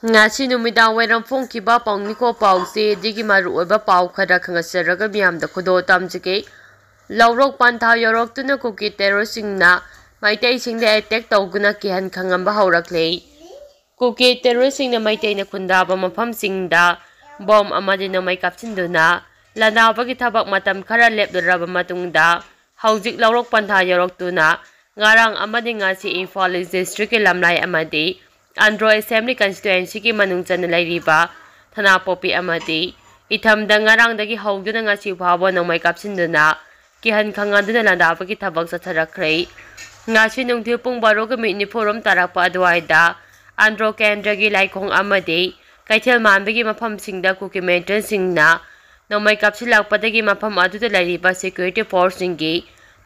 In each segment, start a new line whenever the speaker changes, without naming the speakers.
ngasi numidang wairam phongkiba pawngniko pawse digi maruoiba paw khara khangasaraga miyamda khudo tamjike laurok pantha yorok tuna kuki terroristna maitai singda attack tawguna kihan khangamba haurakle kuki terroristna maitai na khundaba mafam singda bom amadina mai kapchinduna lanabagi thabak matam khara lepduraba matungda haujik laurok pantha yorok tuna ngarang amadi ngasi Imphal East District ke lamlai amadi Andro Assembly Constituency ki manung chan lairiba thana popi amadi ithamda ngarang dagi hauduna ngasi phabo nongmai kapsinduna kihan khangaduna landaba ki thabak satharakhrei ngasi nungthil pung 12 ga minute forum tarakpa adwaida Andro Kendra gi laikhong amadi kaithel manbagi mafam singda kuki maintenance singna nongmai kapsilakpadagi mafam aduda lairiba security force singi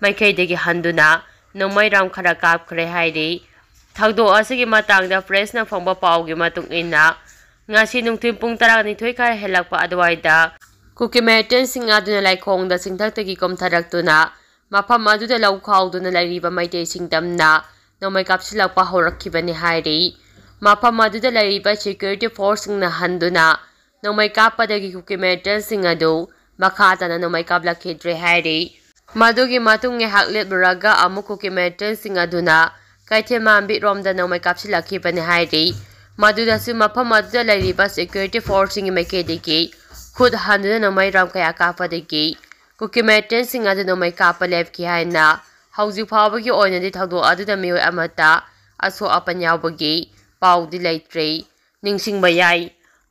maikai dagi handuna nongmai ram khara kapkhre hairi thagdo asigi matangda press na phangba pawgi matung inna ngasi nungthim pung 12 kha helakpa adwaida kuki maintenance sing aduna laikhong da singthaktagi komtharaktuna mafam aduda laukhawduna lairiba maitei singdamna nongmai kapsilakpa horakhibani hairi mafam aduda lairiba security force na handuna nongmai kapadagi kuki maintenance sing adu makhatana nongmai kaplakhidre hairi madugi matung nge haklet buraga amuk kuki maintenance sing aduna kaithe mambi romda nongmai kapsilakhi bani hairi maduda su mafam aduda lairiba security force ngi mekediki khud handuna nongmai ram kaya kapadagi kuki maintenance sing adu nongmai kapa lepki haina hauji phawagi oinadi thagdo aduda mioi amata aso apanyawbagi pawdi leitre ningsingba yai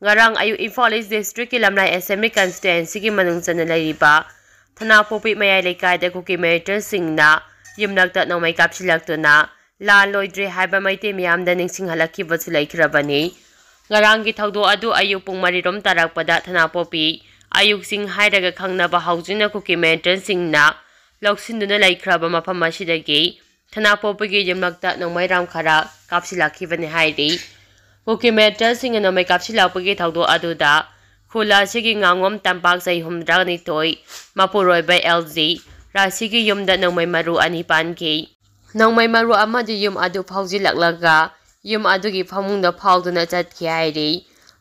ngarang ayu Imphal East District ki lamlai Assembly Constituency ki manung chana lairiba thana popi mayai lekai kuki maintenance singna yumnakta nongmai kapsilaktuna la loidre haiba maite miyamda ningsing halaki basu laikhrabani ngarangi thagdo adu ayuk pung 3 rom tarakpada thana popi ayuk sing hairaga khangnaba haujina kuki maintenance singna loksinduna laikhraba mafam asidagi thana popi gi yumnakta nongmai ram khara kapsilakhi bani hairi kuki maintenance sing nongmai kapsilakpagi thagdo aduda khula sigi ngangom tampak sai humdragni toi mapuroi by LG rasigi yumda nongmai maru ani panki nongmai maru amadi yum adu phauji laklaga yum adugi phamungda phauduna chatkhi hairi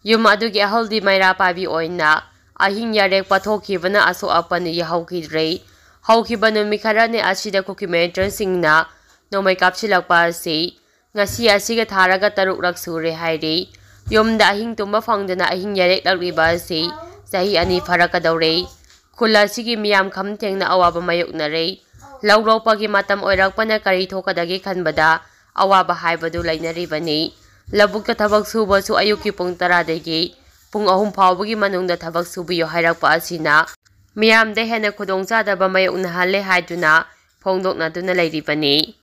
yum adugi aholdi maira pabi oina ahing yarek pathokhibana aso apani yahokhidre haukhibanu mikharane asida kuki maintenance singna nongmai kapsilakpa asi ngasi asiga tharaga taruk rak sure hairi yumda ahing tumba phangdana ahing yarek lakriba asi sahi ani farakadore khula sigi miyam khamthengna awaba mayuknare laurokpagi matam oirakpana kari thokadagi khanbada awaba haibadu lainaribani labukta thabak suba su ayuki pung 10 dagi pung 3 phawbagi manungda thabak subiyo hairakpa asina miyamda hena khudongchadaba mayukna halle haiduna phongdokna duna lairibani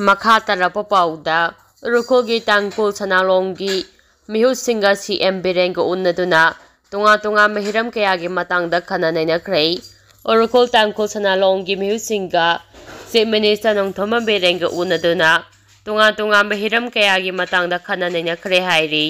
makha tarapa pauda rukolgi tangkul sanalonggi mihu singa CM Birengo unnaduna tunga mahiram kayagi matangda khana nainakhrei Orukol tangkol sanalonggi mihu singa Chief Minister Nongthoma Birenga unaduna tunga mahiram kayagi matangda khana nainakhrei hairi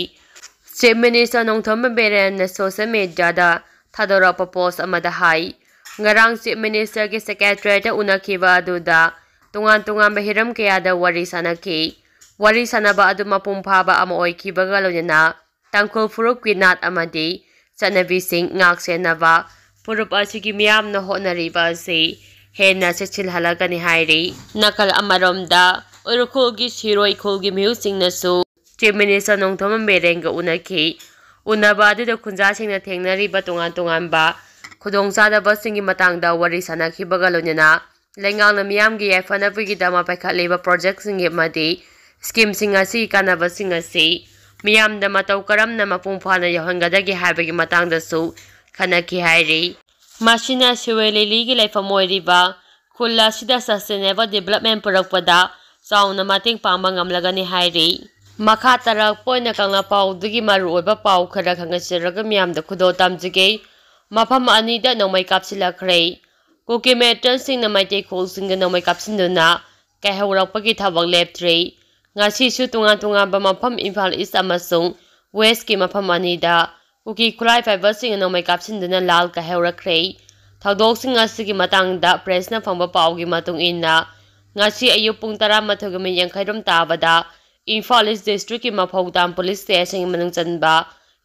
Chief Minister Nongthoma Biren na social media da thadorapa post amada hai ngarang Chief Minister ki secretary ta unakhiba aduda tunga mahiram kayada wari sanaba adu mapung phaba ama oikhibaga loina tangkol furup ki nat amadi chanabi sing ngak senaba purup asigi miyamna honariba si hena sechil halagani hairi nakal amaromda urukulgi siroi kulgi miusing nasu Chief Minister Nongthoma Birenga unakhi unaba adu khunja singna thengnariba tungan ba khudongchadaba singi matangda wari sanakhibaga loina lengang miyamgi yafanabigi dama paikhatleba project singi madi scheme singasi kanaba singasi miyamda matau karamna mapung phana yohangadagi haibagi matangdasu khanaki hairi masina siwelili gi laifam oiriba khula sida sustainable development purakpada chauna mating pangba ngamlagani hairi makha tarak poina kangla pawdugi maru oiba paw khara khangasiraga miyamda khudo tamjige mafam anida nongmai kapsilakhrei kuki maintenance singna maitei kholsingga nongmai kapsinduna kaihaurakpagi thabak leptre ngasi su tunga ba mafam Imphal East amasung West ki mafam anida kuki khulai fiber sing nongmai kapsinduna lal kaihaurakhrei thagdok sing asigi matangda press na phangba pawgi matung inna ngasi ayuk pung 11:80 tabada Imphal East District ki Maphawtam Police Station manung chanba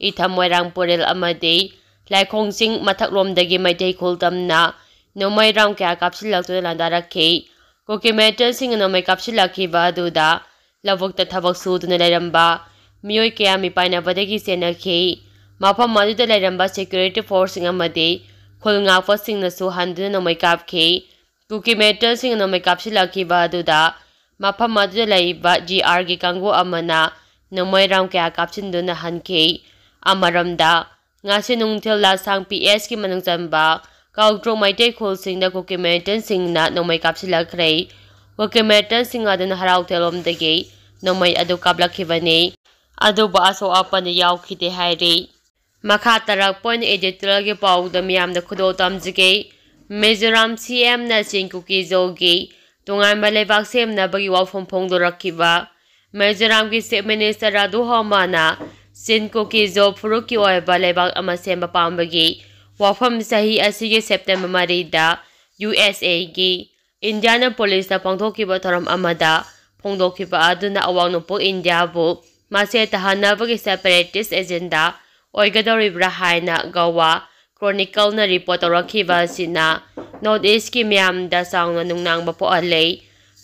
Itham Moirang Porel amadi Laikhongsing mathaklomdagi Maitai Khultamna Nomai Ram kya kapsilaktu landarakhi Kokimeter sing nomai kapsilakhiba aduda Lavukta thabak suduna lairamba Miyoi kya mipainabadagi senakhi Mafam aduda lairamba security force amadi Khulngakpa singnasu handuna nomai kapkhi Kokimeter sing nomai kapsilakhiba aduda Mafam aduda laiba GR gi kanggo amana nomai ram kya kapsinduna hankhi Amaramda ngasi nungthil lasang PS ki manung chanba Kaugtro Maitai Khulsingda Kokimeter singna nomai kapsilakhrei Kokimeter sing aduna harau thelomdagi nomai adu kaplakhibani aduba aso apani yaukhite hairi makha tarak point editorial ge pawda miyamda khudo tamjige Mizoram CM na Singkuki Zogi tungai malebak semna bagi wafom phongdorakhiba Mizoram gi Chief Minister Radu Homana Singkuki Zo Furuki oiba lebak ama semba pambagi wafam sahi asige September marida USA gi Indiana Police ta pangthokiba thoram amada phongdokhiba aduna awangnopo India bu mase tahanabagi separatist agenda oigadoribra haina Gawa Chronicle na report rakhiba sina North East ki miyamda sangna nungnang bapo alay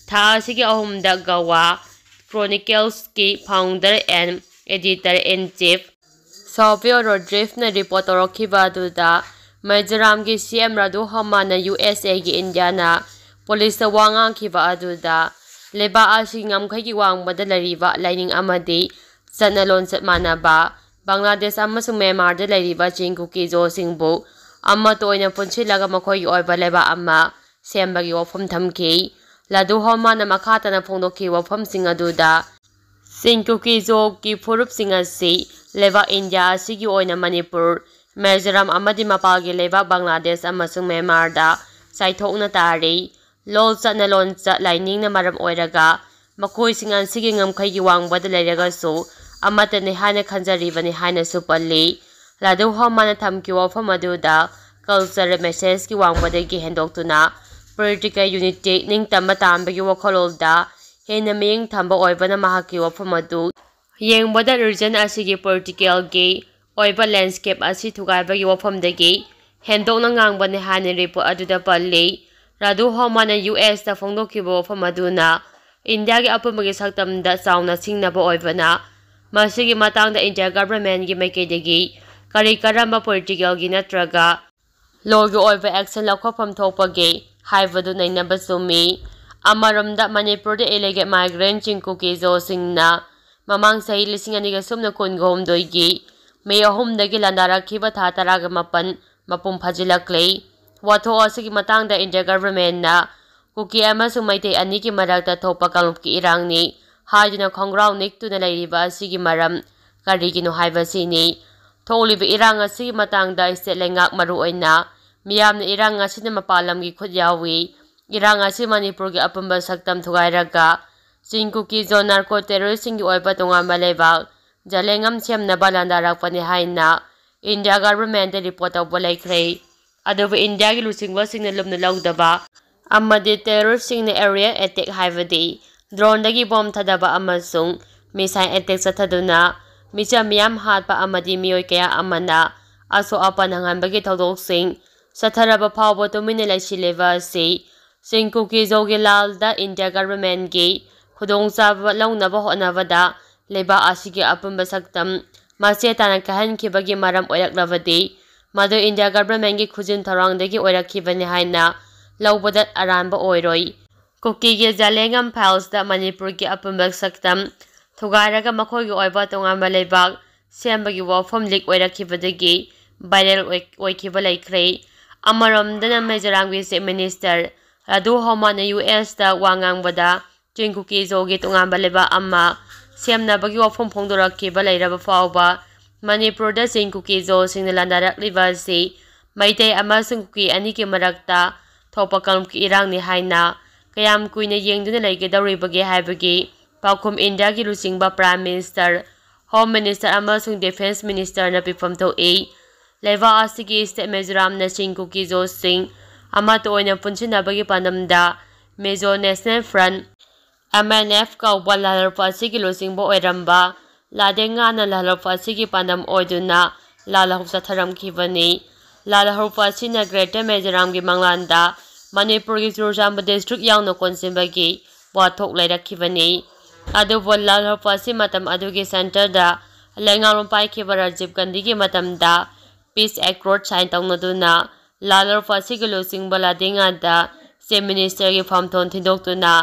tha sige ahumda Gawa Chronicles ki founder and editor-in-chief Savio Rodriguez na report rakhiba duda Mizoram ki CM Radu Homana USA ki Indiana Police wangang khiba aduda leba asingam khagi wangbada lariba lining amadi sanalon manaba Bangladesh amasung Myanmar da lariba Singkuki Zo singbu amma toina punchilaga makhoi oiba leba amma sembagi wafam thamki Ladu Homana makhata na phongdokhi wafam sing aduda Singkuki Zo ki phurup singasi leba India sigi oina Manipur Mizoram amadi mapagi leba Bangladesh amasung Myanmar da saithokna tari Lol na lonsa lining na maram oiraga makoy singan sige ngamkhay giwangbada lairaga so amata ni hana khanjariba ni hana supali Ladu Homana thamki wafam aduda culture message ki wangbada gi hendoktuna political unity ning tamba tambagi wakhololda hena ming thamba oibana mahaki wafam adu yengbada region asigi political gi oiba landscape asi thugaiba gi wafam dagi hendokna ngangbba ni hana report aduda palli Radu Homana US ta phongdokhiba wafam aduna India gi apumagi saktamda chauna singnaba oibana masigi matangda India government gi maikeidagi kari karamba political gi natraga law gi oiba action lakhopam thokpagi haibadu nainaba sumi amaramda Manipur da illegal migrant Singkuki Zo singna mamang sahi lising aniga sumna kungom doigi May ahumdagi landarakhiba tha taraga mapan mapum phajilaklei Watho asigi matangda India government na Kuki amasung Maitai ani ki marakta thopa kalupki irang ni haiduna khongrau niktuna lairiba asigi maram karigino haiba sini tholiba irang asigi matangda state lengak maru oina miyamna irang asina mapalam gi khut yawi irang asi Manipur gi apamba saktam thugairaga Singkuki Zo narco terrorist gi oiba tongamba lebak jalengam semna balandarakpani haina India government report of laikhrei aduba India gi lusingba singna lumna laudaba amadi terrorist singna area attack haibadi drone dagi bomb thadaba amasung missile attack sathaduna micha miyam hatpa amadi miyoi kaya amana aso apan hanganbagi thodok sing satharaba phawba tumina laisileva si Singkuki Zo gi lalda India government gi khudongchaba launaba honabada leba asigi apumba saktam mase tana kahan khibagi maram oiraklabadi Madu India government gi khujin tharangdagi oirakhibani haina laubadat aranba oiroi Kuki gi jalengam files da Manipur gi apumba saktam thugairaga makhoi gi oiba tongamba lebak sembagi wafam lik oirakhibadagi viral oikhiba laikhrei amaramdana Mizoram gi Chief Minister Radu Homana US da wangangbada Singkuki Zo gi tongamba leba amma semnabagi wafam phongdorakhiba lairaba fawba Manipur da Singkuki Zo singna landarakliba si Maitai amasung Kuki ani ki marakta thopa kalumki irang ni haina kayam kuina yengduna laigadauribagi haibagi paukhum India gi lusingba Prime Minister Home Minister amasung Defense Minister na pifam thoi leva asigi state Mizoram na Singkuki Zo sing amato oina punchinabagi pandamda Mizo National Front MNF ꯀꯧꯕ ꯂꯥꯜꯍꯧꯕ ꯑꯁꯤꯒꯤ ꯂꯨꯆꯤꯡꯕ ꯑꯣꯏꯔꯝꯕ ꯂꯥꯗꯦꯡꯉꯥꯅ ꯂꯥꯜꯍꯧꯕ ꯑꯁꯤꯒꯤ ꯄꯥꯟꯗꯝ ꯑꯣꯏꯗꯨꯅ ꯂꯥꯜꯍꯧ ꯆꯠꯊꯔꯝꯈꯤꯕꯅꯤ꯫ ꯂꯥꯜꯍꯧꯕ ꯑꯁꯤꯅ greater ꯃꯤꯖꯣꯔꯥꯝꯒꯤ ꯃꯪꯂꯥꯟꯗ ꯃꯅꯤꯄꯨꯔꯒꯤ Churachandpur district ꯌꯥꯎꯅ ꯀꯣꯟꯁꯤꯟꯕꯒꯤ ꯋꯥꯊꯣꯛ ꯂꯩꯔꯛꯈꯤꯕꯅꯤ꯫ ꯑꯗꯨꯕꯨ ꯂꯥꯜꯍꯧꯕ ꯑꯁꯤ ꯃꯇꯝ ꯑꯗꯨꯒꯤ ꯁꯦꯟꯇꯔꯗ ꯂꯩꯉꯥꯛꯂꯣꯟ ꯄꯥꯏꯈꯤꯕ ꯔꯥꯖꯤꯕ ꯒꯥꯟꯙꯤꯒꯤ ꯃꯇꯝꯗ ꯄꯤꯁ ꯑꯦꯀꯣꯔꯗ ꯁꯥꯏꯟ ꯇꯧꯅꯗꯨꯅ ꯂꯥꯜꯍꯧꯕ ꯑꯁꯤꯒꯤ ꯂꯨꯆꯤꯡꯕ ꯂꯥꯗꯦꯡꯉꯥꯗ ꯆꯤꯐ ꯃꯤꯅꯤꯁꯇꯔꯒꯤ ꯐꯝꯊꯣꯟ ꯊꯤꯗꯣꯛꯇꯨꯅ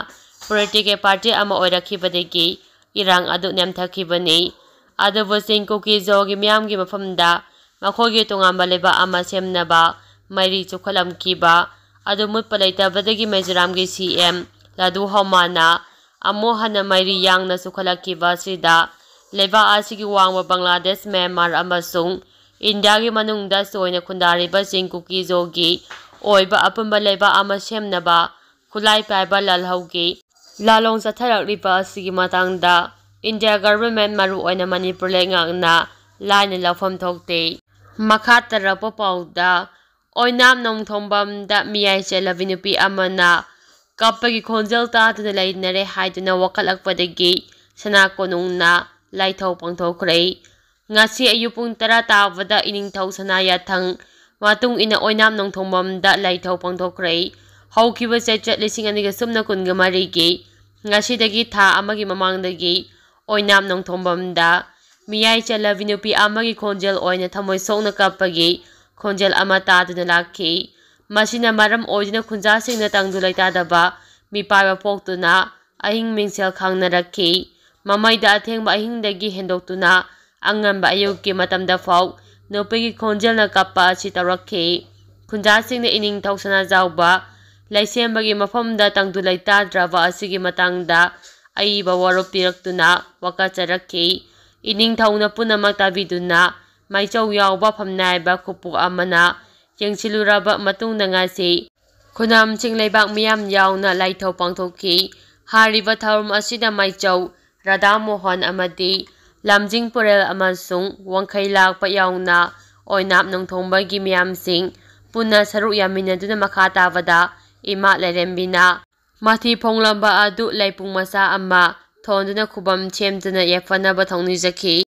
ꯄꯣꯂꯤꯇꯤꯀꯦꯜ ꯄꯥꯔꯇꯤ ꯑꯃ ꯑꯣꯏꯔꯛꯈꯤꯕꯗꯒꯤ ꯏꯔꯥꯡ ꯑꯗꯨ ꯅꯦꯝꯊꯈꯤꯕꯅꯤ꯫ ꯑꯗꯨꯕꯨ ꯆꯤꯡ ꯀꯨꯀꯤ-ꯖꯣꯒꯤ ꯃꯤꯌꯥꯝꯒꯤ ꯃꯐꯝꯗ ꯃꯈꯣꯏꯒꯤ ꯇꯣꯉꯥꯟꯕ ꯂꯩꯕꯥꯛ ꯑꯃ ꯁꯦꯝꯅꯕ ꯃꯩꯔꯤ ꯆꯨꯈꯠꯂꯝꯈꯤꯕ ꯑꯗꯨ ꯃꯨꯠꯄ ꯂꯩꯇꯕꯗꯒꯤ ꯃꯤꯖꯣꯔꯥꯝꯒꯤ CM ꯂꯗꯨ ꯍꯧꯃꯥꯅ ꯑꯃꯨꯛ ꯍꯟꯅ ꯃꯩꯔꯤ ꯌꯥꯡꯅ ꯆꯨꯈꯠꯂꯛꯈꯤꯕ ꯑꯁꯤꯗ ꯂꯩꯕꯥꯛ ꯑꯁꯤꯒꯤ ꯋꯥꯡꯃ ꯕꯪꯒ꯭ꯂꯥꯗꯦꯁ, ꯃ꯭ꯌꯥꯟꯃꯥꯔ ꯑꯃꯁꯨꯡ ꯏꯟꯗꯤꯌꯥꯒꯤ ꯃꯅꯨꯡꯗ ꯆꯣꯏꯅ ꯈꯨꯟꯗꯥꯔꯤꯕ ꯆꯤꯡ ꯀꯨꯀꯤ-ꯖꯣꯒꯤ ꯑꯣꯏꯕ ꯑꯄꯨꯟꯕ ꯂꯩꯕꯥꯛ ꯑꯃ ꯁꯦꯝꯅꯕ ꯈꯨꯠꯂꯥꯏ ꯄꯥꯏꯕ ꯂꯥꯜꯍꯧꯒꯤ ꯂꯥꯂꯣꯡ ꯆꯠꯊꯔꯛꯂꯤꯕ ꯑꯁꯤꯒꯤ ꯃꯇꯥꯡꯗ ꯏꯟꯗꯤꯌꯥ ꯒꯚꯔꯟꯃꯦꯟꯠ ꯃꯔꯨꯑꯣꯏꯅ ꯃꯅꯤꯄꯨꯔ ꯂꯩꯉꯥꯛꯅ ꯂꯥꯏꯅ ꯂꯧꯐꯝ ꯊꯣꯛꯇꯦ꯫ ꯃꯈꯥ ꯇꯥꯔꯛꯄ ꯄꯥꯎꯗ ꯑꯣꯏꯅꯥꯝ ꯅꯣꯡꯊꯣꯝꯕꯝꯗ ꯃꯤꯌꯥꯏ ꯆꯜꯂꯕꯤ ꯅꯨꯄꯤ ꯑꯃꯅ ꯀꯞꯄꯒꯤ ꯈꯣꯟꯖꯦꯜ ꯇꯥꯗꯨꯅ ꯂꯩꯅꯔꯦ ꯍꯥꯏꯗꯨꯅ ꯋꯥꯀꯠꯂꯛꯄꯗꯒꯤ ꯁꯅꯥ ꯀꯣꯅꯨꯡꯅ ꯂꯥꯏꯊꯧ ꯄꯥꯡꯊꯣꯛꯈ꯭ꯔꯦ꯫ ꯉꯁꯤ ꯑꯌꯨꯛ ꯄꯨꯡ 10 ꯇꯥꯕꯗ ꯏꯅꯤꯡꯊꯧ ꯁꯅꯥ ꯌꯥꯊꯪ ꯃꯇꯨꯡ ꯏꯟꯅ ꯑꯣꯏꯅꯥꯝ ꯅꯣꯡꯊꯣꯝꯕꯝꯗ ꯂꯥꯏꯊꯧ ꯄꯥꯡꯊꯣꯛꯈ꯭ꯔꯦ꯫ ꯍꯧꯈꯤꯕ ꯆꯩꯆꯠ 2024ꯒꯤ ꯉꯁꯤꯗꯒꯤ ꯊꯥ ꯑꯃꯒꯤ ꯃꯃꯥꯡꯗꯒꯤ ꯑꯣꯏꯅꯥꯝ ꯅꯣꯡꯊꯣꯝꯕꯝꯗ ꯃꯤꯌꯥꯏ ꯆꯜꯂꯕꯤ ꯅꯨꯄꯤ ꯑꯃꯒꯤ ꯈꯣꯟꯖꯦꯜ ꯑꯣꯏꯅ ꯊꯃꯣꯏ ꯁꯣꯛꯅ ꯀꯞꯄꯒꯤ ꯈꯣꯟꯖꯦꯜ ꯑꯃ ꯇꯥꯗꯨꯅ ꯂꯥꯛꯈꯤ꯫ ꯃꯁꯤꯅ ꯃꯔꯝ ꯑꯣꯏꯗꯨꯅ ꯈꯨꯟꯖꯥꯁꯤꯡꯅ ꯇꯪꯗꯨ ꯂꯩꯇꯥꯗꯕ ꯃꯤꯄꯥꯏꯕ ꯄꯣꯛꯇꯨꯅ ꯑꯍꯤꯡ ꯃꯤꯡꯁꯦꯜ ꯈꯥꯡꯅꯔꯛꯈꯤ꯫ ꯃꯃꯩꯗ ꯑꯊꯦꯡꯕ ꯑꯍꯤꯡꯗꯒꯤ ꯍꯦꯟꯗꯣꯛꯇꯨꯅ ꯑꯉꯟꯕ ꯑꯌꯨꯛꯀꯤ ꯃꯇꯝꯗꯐꯥꯎ ꯅꯨꯄꯤꯒꯤ ꯈꯣꯟꯖꯦꯜꯅ ꯀꯞꯄ ꯑꯁꯤ ꯇꯧꯔꯛꯈꯤ꯫ ꯈꯨꯟꯖꯥꯁꯤꯡꯅ ꯏꯅꯤꯡꯊꯧ ꯁꯅꯥꯖꯥꯎꯕ ꯂꯩꯁꯦꯝꯕꯒꯤ ꯃꯐꯝꯗ ꯇꯪꯗꯨ ꯂꯩꯇꯥꯗ꯭ꯔꯕ ꯑꯁꯤꯒꯤ ꯃꯇꯥꯡꯗ ꯑꯏꯕ ꯋꯥꯔꯣꯜ ꯄꯤꯔꯛꯇꯨꯅ ꯋꯥꯀꯠꯆꯔꯛꯈꯤ꯫ ꯏꯅꯤꯡꯊꯧꯅ ꯄꯨꯝꯅꯃꯛ ꯇꯥꯕꯤꯗꯨꯅ ꯃꯥꯏꯆꯧ ꯌꯥꯎꯕ ꯐꯝꯅꯥꯏꯕ ꯈꯨꯞꯄꯨ ꯑꯃꯅ ꯌꯦꯡꯁꯤꯜꯂꯨꯔꯕ ꯃꯇꯨꯡꯗ ꯉꯁꯤ ꯈꯨꯟꯅꯝꯁꯤꯡ ꯂꯩꯕꯥꯛ ꯃꯤꯌꯥꯝ ꯌꯥꯎꯅ ꯂꯥꯏꯊꯧ ꯄꯥꯡꯊꯣꯛꯈꯤ꯫ ꯍꯥꯏꯔꯤꯕ ꯊꯧꯔꯝ ꯑꯁꯤꯗ ꯃꯥꯏꯆꯧ, ꯔꯥꯙꯥ ꯃꯣꯍꯟ ꯑꯃꯗꯤ ꯂꯝꯖꯤꯡꯄꯨꯔꯦꯜ ꯑꯃꯁꯨꯡ ꯋꯥꯡꯈꯩ ꯂꯥꯛꯄ ꯌꯥꯎꯅ ꯑꯣꯏꯅꯥꯝ ꯅꯣꯡꯊꯣꯝꯕꯝꯒꯤ ꯃꯤꯌꯥꯝꯁꯤꯡ ꯄꯨꯟꯅ ꯁꯔꯨꯛ ꯌꯥꯃꯤꯟꯅꯗꯨꯅ ꯃꯈꯥ ꯇꯥꯕꯗ ꯏꯃꯥ ꯂꯥꯏꯔꯦꯝꯕꯤꯅ ꯃꯊꯤ ꯐꯣꯡꯂꯝꯕ ꯑꯗꯨ ꯂꯩꯄꯨꯡ ꯃꯆꯥ ꯑꯃ ꯊꯣꯟꯗꯨꯅ ꯈꯨꯕꯝ ꯁꯦꯝꯗꯨꯅ ꯌꯦꯛꯐꯅꯕ ꯊꯧꯅꯤꯖꯈꯤ꯫